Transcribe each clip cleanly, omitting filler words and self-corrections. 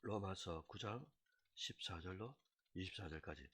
로마서 9장 14절로 24절까지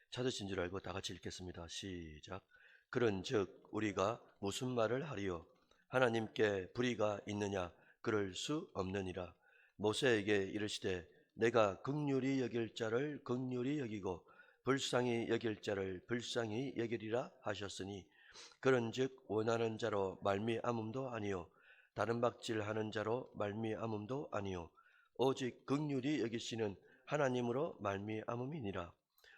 찾으신 줄 알고 다 같이 읽겠습니다. 시작. 그런즉 우리가 무슨 말을 하리요? 하나님께 불의가 있느냐? 그럴 수 없느니라. 모세에게 이르시되 내가 긍휼히 여길 자를 긍휼히 여기고 불쌍히 여길 자를 불쌍히 여기리라 하셨으니 그런즉 원하는 자로 말미암음도 아니요 다른 박질하는 자로 말미암음도 아니요 오직 긍휼히 여기시는 하나님으로 말미암음이니라.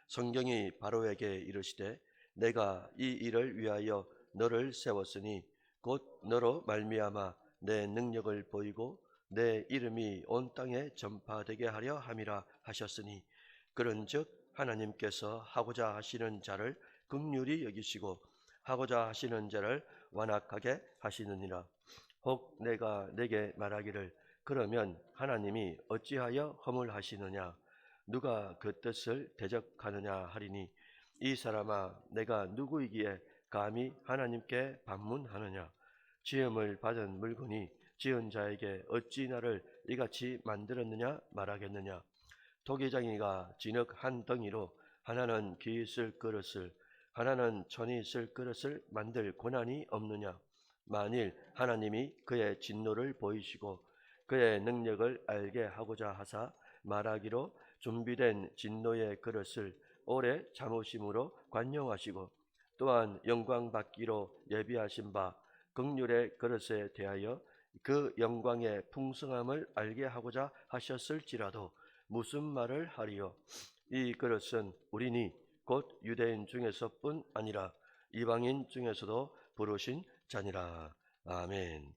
성경이 바로에게 이르시되 내가 이 일을 위하여 너를 세웠으니 곧 너로 말미암아 내 능력을 보이고 내 이름이 온 땅에 전파되게 하려 함이라 하셨으니 그런즉 하나님께서 하고자 하시는 자를 긍휼히 여기시고 하고자 하시는 자를 완악하게 하시느니라. 혹 내가 내게 말하기를 그러면 하나님이 어찌하여 허물하시느냐? 누가 그 뜻을 대적하느냐 하리니 이 사람아 내가 누구이기에 감히 하나님께 반문하느냐? 지음을 받은 물건이 지은 자에게 어찌 나를 이같이 만들었느냐 말하겠느냐? 도기장이가 진흙 한 덩이로 하나는 귀 쓸 그릇을 하나는 천이 쓸 그릇을 만들 고난이 없느냐? 만일 하나님이 그의 진노를 보이시고 그의 능력을 알게 하고자 하사 말하기로 준비된 진노의 그릇을 오래 참으심으로 관용하시고 또한 영광 받기로 예비하신 바 긍휼의 그릇에 대하여 그 영광의 풍성함을 알게 하고자 하셨을지라도 무슨 말을 하리요? 이 그릇은 우리니 곧 유대인 중에서뿐 아니라 이방인 중에서도 부르신 자니라. 아멘.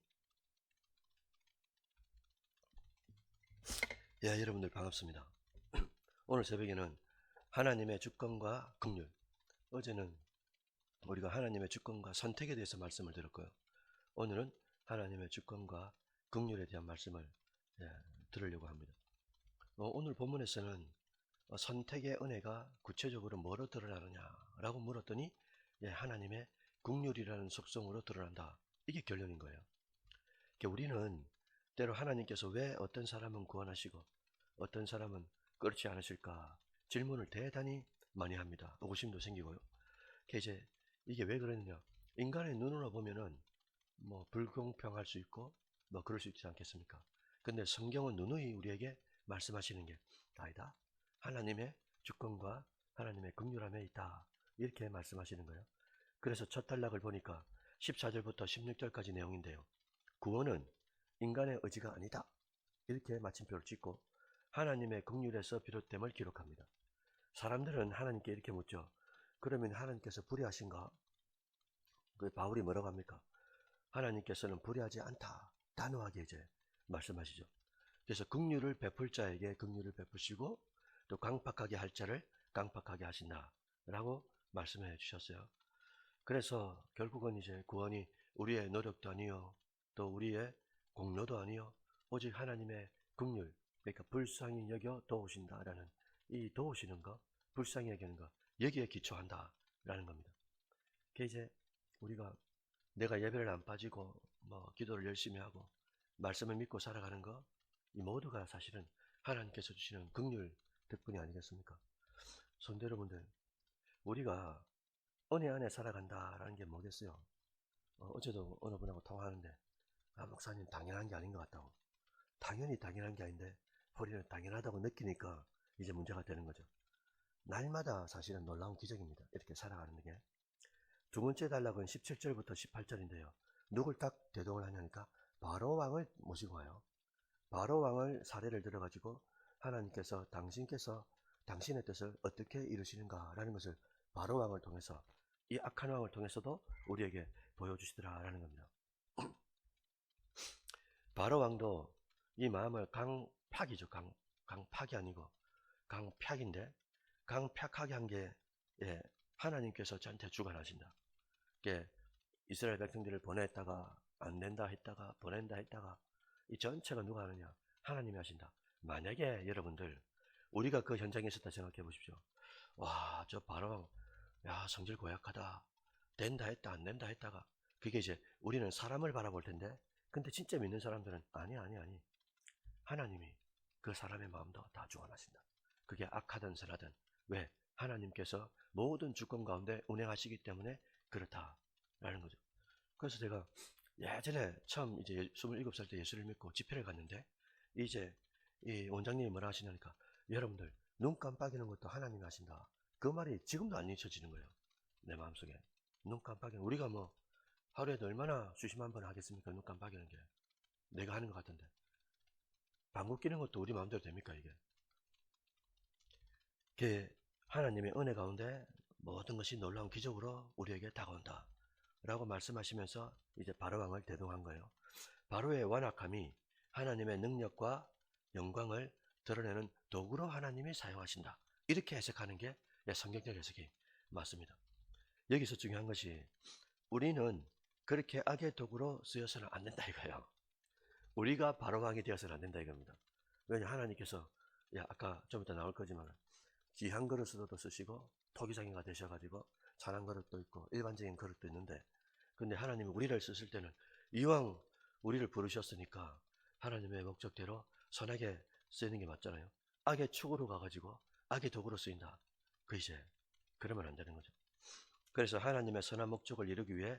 예, 여러분들 반갑습니다. 오늘 새벽에는 하나님의 주권과 긍휼. 어제는 우리가 하나님의 주권과 선택에 대해서 말씀을 드렸고요. 오늘은 하나님의 주권과 긍휼에 대한 말씀을 들으려고 합니다. 오늘 본문에서는 선택의 은혜가 구체적으로 뭐로 드러나느냐라고 물었더니 하나님의 긍휼이라는 속성으로 드러난다. 이게 결론인 거예요. 그러니까 우리는 때로 하나님께서 왜 어떤 사람은 구원하시고 어떤 사람은 그렇지 않으실까 질문을 대단히 많이 합니다. 의구심도 생기고요. 이제 이게 왜 그러느냐? 인간의 눈으로 보면은 뭐 불공평할 수 있고 뭐 그럴 수 있지 않겠습니까? 근데 성경은 누누이 우리에게 말씀하시는 게 아니다. 하나님의 주권과 하나님의 긍휼함에 있다. 이렇게 말씀하시는 거예요. 그래서 첫 단락을 보니까 14절부터 16절까지 내용인데요. 구원은 인간의 의지가 아니다. 이렇게 마침표를 찍고 하나님의 긍휼에서 비롯됨을 기록합니다. 사람들은 하나님께 이렇게 묻죠. 그러면 하나님께서 불의하신가? 그 바울이 뭐라고 합니까? 하나님께서는 불의하지 않다. 단호하게 이제 말씀하시죠. 그래서 긍휼을 베풀 자에게 긍휼을 베푸시고 또 강팍하게 할 자를 강팍하게 하신다. 라고 말씀해 주셨어요. 그래서 결국은 이제 구원이 우리의 노력도 아니요. 또 우리의 공로도 아니요. 오직 하나님의 긍휼, 그러니까 불쌍히 여겨 도우신다라는 이 도우시는 거, 불쌍히 여기는 거, 여기에 기초한다라는 겁니다. 그게 이제 우리가 내가 예배를 안 빠지고 뭐 기도를 열심히 하고 말씀을 믿고 살아가는 거, 이 모두가 사실은 하나님께서 주시는 긍휼 덕분이 아니겠습니까? 성도 여러분들, 우리가 은혜 안에 살아간다라는 게 뭐겠어요? 어제도 어느 분하고 통화하는데 목사님 당연한 게 아닌 것 같다고. 당연히 당연한 게 아닌데 우리는 당연하다고 느끼니까 이제 문제가 되는 거죠. 날마다 사실은 놀라운 기적입니다. 이렇게 살아가는 게. 두 번째 단락은 17절부터 18절인데요. 누굴 딱 대동을 하냐니까 바로 왕을 모시고 와요. 바로 왕을 사례를 들어가지고 하나님께서 당신께서 당신의 뜻을 어떻게 이루시는가라는 것을 바로 왕을 통해서 이 악한 왕을 통해서도 우리에게 보여주시더라라는 겁니다. 바로 왕도 이 마음을 강팍이죠. 강팍이 아니고 강팍인데 강팍하게 한 게 하나님께서 저한테 주관하신다. 이스라엘 백성들을 보냈다가 안 된다 했다가 보낸다 했다가 이 전체가 누가 하느냐? 하나님이 하신다. 만약에 여러분들 우리가 그 현장에 있었다 생각해 보십시오. 와, 저 바로 야 성질 고약하다. 된다 했다 안 된다 했다가 그게 이제 우리는 사람을 바라볼 텐데 근데 진짜 믿는 사람들은 아니 하나님이 그 사람의 마음도 다 주관하신다. 그게 악하든 선하든. 왜? 하나님께서 모든 주권 가운데 운행하시기 때문에 그렇다라는 거죠. 그래서 제가 예전에 처음 이제 27살 때 예수를 믿고 집회를 갔는데, 이제 이 원장님이 뭐라 하시냐니까, 여러분들 눈 깜빡이는 것도 하나님이 하신다. 그 말이 지금도 안 잊혀지는 거예요. 내 마음속에. 눈 깜빡이는, 우리가 뭐 하루에도 얼마나 수십만 번 하겠습니까? 눈 깜빡이는 게. 내가 하는 것 같은데. 방귀 끼는 것도 우리 마음대로 됩니까, 이게? 그 하나님의 은혜 가운데 모든 것이 놀라운 기적으로 우리에게 다가온다 라고 말씀하시면서 이제 바로왕을 대동한 거예요. 바로의 완악함이 하나님의 능력과 영광을 드러내는 도구로 하나님이 사용하신다, 이렇게 해석하는 게 성경적 해석이 맞습니다. 여기서 중요한 것이, 우리는 그렇게 악의 도구로 쓰여서는 안 된다 이거예요. 우리가 바로왕이 되어서는 안 된다 이겁니다. 왜냐, 하나님께서 아까 좀 이따 나올 거지만 귀한 그릇으로도 쓰시고 토기장이가 되셔가지고 찬한 그릇도 있고 일반적인 그릇도 있는데, 근데 하나님이 우리를 쓰실 때는 이왕 우리를 부르셨으니까 하나님의 목적대로 선하게 쓰이는 게 맞잖아요. 악의 축으로 가가지고 악의 도구로 쓰인다, 그 이제 그러면 안 되는 거죠. 그래서 하나님의 선한 목적을 이루기 위해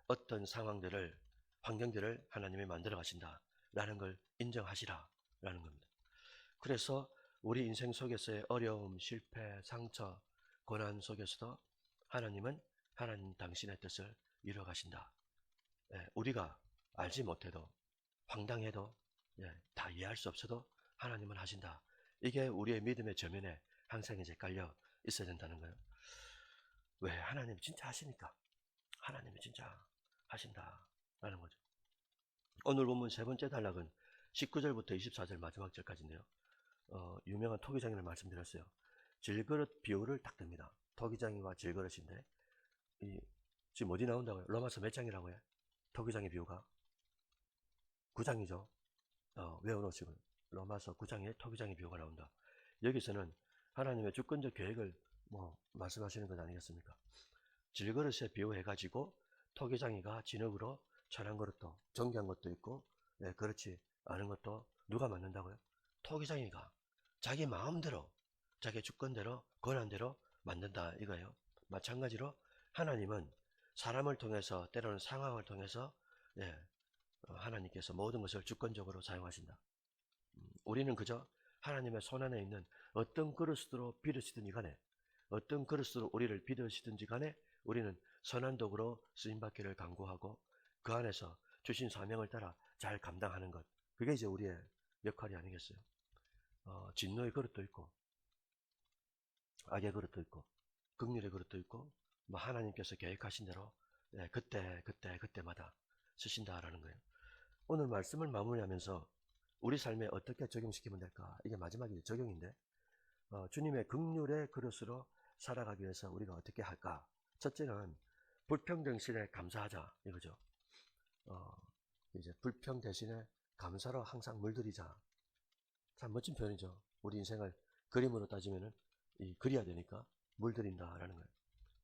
어떤 상황들을, 환경들을 하나님이 만들어 가신다라는 걸 인정하시라라는 겁니다. 그래서 우리 인생 속에서의 어려움, 실패, 상처, 고난 속에서도 하나님은 하나님 당신의 뜻을 이루어 가신다. 우리가 알지 못해도, 황당해도, 다 이해할 수 없어도 하나님은 하신다. 이게 우리의 믿음의 저면에 항상 이제 깔려 있어야 된다는 거예요. 왜? 하나님 진짜 하시니까. 하나님이 진짜 하신다라는 거죠. 오늘 본문 세 번째 단락은 19절부터 24절 마지막 절까지인데요. 유명한 토기장이를 말씀드렸어요. 질그릇 비유를 딱 듭니다. 토기장이와 질그릇인데, 지금 어디 나온다고요? 로마서 몇 장이라고 해? 토기장의 비유가 9장이죠. 외워놓으시고요. 로마서 9장에 토기장의 비유가 나온다. 여기서는 하나님의 주권적 계획을 말씀하시는 것 아니겠습니까? 질그릇에 비유해가지고 토기장이가 진흙으로 천한 그릇도, 정결한 것도 있고, 그렇지 않은 것도 누가 만든다고요? 토기장이가 자기 마음대로, 자기 주권대로, 권한대로 만든다 이거예요. 마찬가지로 하나님은 사람을 통해서, 때로는 상황을 통해서 하나님께서 모든 것을 주권적으로 사용하신다. 우리는 그저 하나님의 손안에 있는 어떤 그릇으로 빚으시든지 간에, 어떤 그릇으로 우리를 빚으시든지 간에 우리는 선한 도구로 쓰임받기를 간구하고 그 안에서 주신 사명을 따라 잘 감당하는 것, 그게 이제 우리의 역할이 아니겠어요? 진노의 그릇도 있고 악의 그릇도 있고 긍휼의 그릇도 있고, 하나님께서 계획하신 대로 그때마다 쓰신다라는 거예요. 오늘 말씀을 마무리하면서 우리 삶에 어떻게 적용시키면 될까, 이게 마지막에 적용인데, 주님의 긍휼의 그릇으로 살아가기 위해서 우리가 어떻게 할까? 첫째는 불평 대신에 감사하자 이거죠. 이제 불평 대신에 감사로 항상 물들이자. 참 멋진 표현이죠. 우리 인생을 그림으로 따지면은 그려야 되니까 물들인다라는 거예요.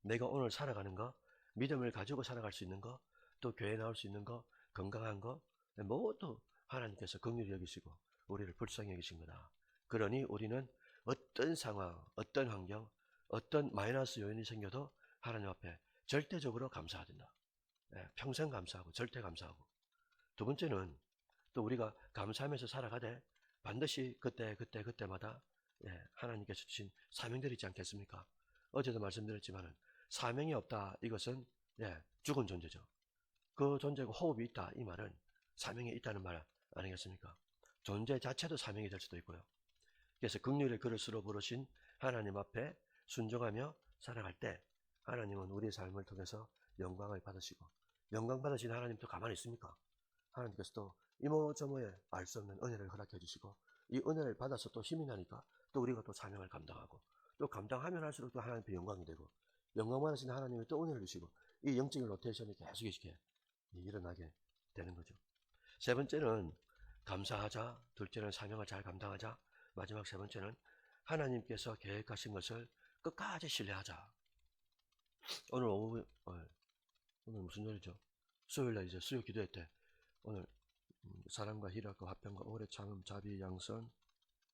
내가 오늘 살아가는 거, 믿음을 가지고 살아갈 수 있는 거, 또 교회 나올 수 있는 거, 건강한 거, 모두 하나님께서 긍휼히 여기시고 우리를 불쌍히 여기신 거다. 그러니 우리는 어떤 상황, 어떤 환경, 어떤 마이너스 요인이 생겨도 하나님 앞에 절대적으로 감사해야 된다. 평생 감사하고 절대 감사하고. 두 번째는 또 우리가 감사하면서 살아가되 반드시 그때마다 하나님께서 주신 사명들이 있지 않겠습니까? 어제도 말씀드렸지만 사명이 없다, 이것은 죽은 존재죠. 그 존재가 호흡이 있다, 이 말은 사명이 있다는 말 아니겠습니까? 존재 자체도 사명이 될 수도 있고요. 그래서 긍휼의 그릇으로 부르신 하나님 앞에 순종하며 살아갈 때 하나님은 우리의 삶을 통해서 영광을 받으시고, 영광 받으신 하나님도 가만히 있습니까? 하나님께서 또 이모저모에 알 수 없는 은혜를 허락해 주시고, 이 은혜를 받아서 또 힘이 나니까 또 우리가 또 사명을 감당하고, 또 감당하면 할수록 또 하나님께 영광이 되고, 영광 받으신 하나님이 또 은혜를 주시고, 이 영적인 로테이션이 계속 이렇게 일어나게 되는 거죠. 세 번째는 감사하자, 둘째는 사명을 잘 감당하자, 마지막 세 번째는 하나님께서 계획하신 것을 끝까지 신뢰하자. 오늘 오늘 무슨 요일이죠? 수요일날 이제 수요 기도회 때 오늘 사랑과 희락과 화평과 오래 참음, 자비, 양선,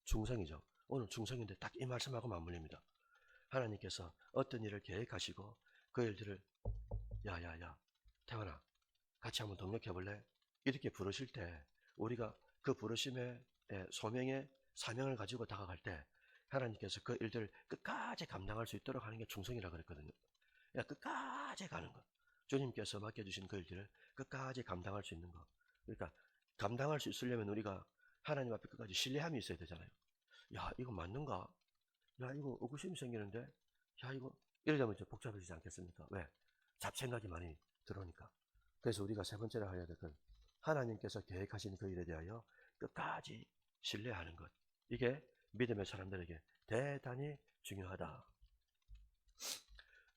충성이죠. 오늘 충성인데 딱 이 말씀하고 맞물립니다. 하나님께서 어떤 일을 계획하시고 그 일들을 야야야 태원아 같이 한번 동력해볼래? 이렇게 부르실 때 우리가 그 부르심의 소명의 사명을 가지고 다가갈 때 하나님께서 그 일들을 끝까지 감당할 수 있도록 하는 게 충성이라고 그랬거든요. 끝까지 가는 것. 주님께서 맡겨주신 그 일들을 끝까지 감당할 수 있는 것. 그러니까 감당할 수 있으려면 우리가 하나님 앞에 끝까지 신뢰함이 있어야 되잖아요. 야 이거 맞는가? 야 이거 의구심이 생기는데 야 이거 이러자면 좀 복잡해지지 않겠습니까? 왜? 잡생각이 많이 들어오니까. 그래서 우리가 세 번째로 해야 될 건 하나님께서 계획하신 그 일에 대하여 끝까지 신뢰하는 것. 이게 믿음의 사람들에게 대단히 중요하다.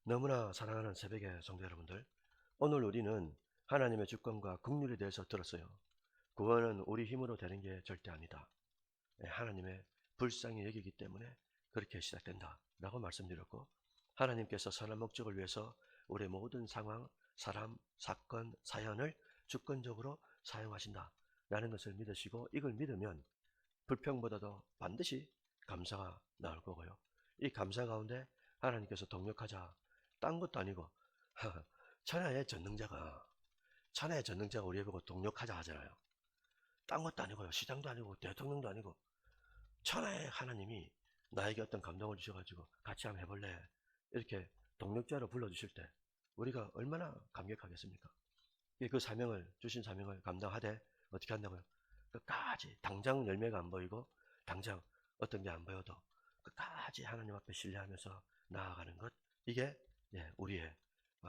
너무나 사랑하는 새벽의 성도 여러분들, 오늘 우리는 하나님의 주권과 긍휼에 대해서 들었어요. 구원은 우리 힘으로 되는 게 절대 아니다. 하나님의 불쌍히 여기기 때문에 그렇게 시작된다 라고 말씀드렸고, 하나님께서 선한 목적을 위해서 우리의 모든 상황, 사람, 사건, 사연을 주권적으로 사용하신다 라는 것을 믿으시고, 이걸 믿으면 불평보다도 반드시 감사가 나올 거고요. 이 감사 가운데 하나님께서 동력하자, 딴 것도 아니고 천하의 전능자가 우리에 보고 동력하자 하잖아요. 딴 것도 아니고요, 시장도 아니고 대통령도 아니고 천하의 하나님이 나에게 어떤 감동을 주셔가지고 같이 한번 해볼래, 이렇게 동력자로 불러주실 때 우리가 얼마나 감격하겠습니까? 그 사명을, 주신 사명을 감당하되 어떻게 한다고요? 끝까지 당장 열매가 안 보이고 당장 어떤 게 안 보여도 끝까지 하나님 앞에 신뢰하면서 나아가는 것, 이게 우리의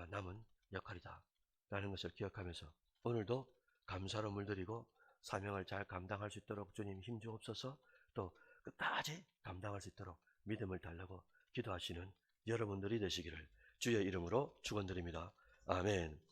남은 역할이다 라는 것을 기억하면서 오늘도 감사로 물들이고 사명을 잘 감당할 수 있도록 주님 힘 주옵소서. 또 끝까지 감당할 수 있도록 믿음을 달라고 기도하시는 여러분들이 되시기를 주의 이름으로 축원드립니다. 아멘.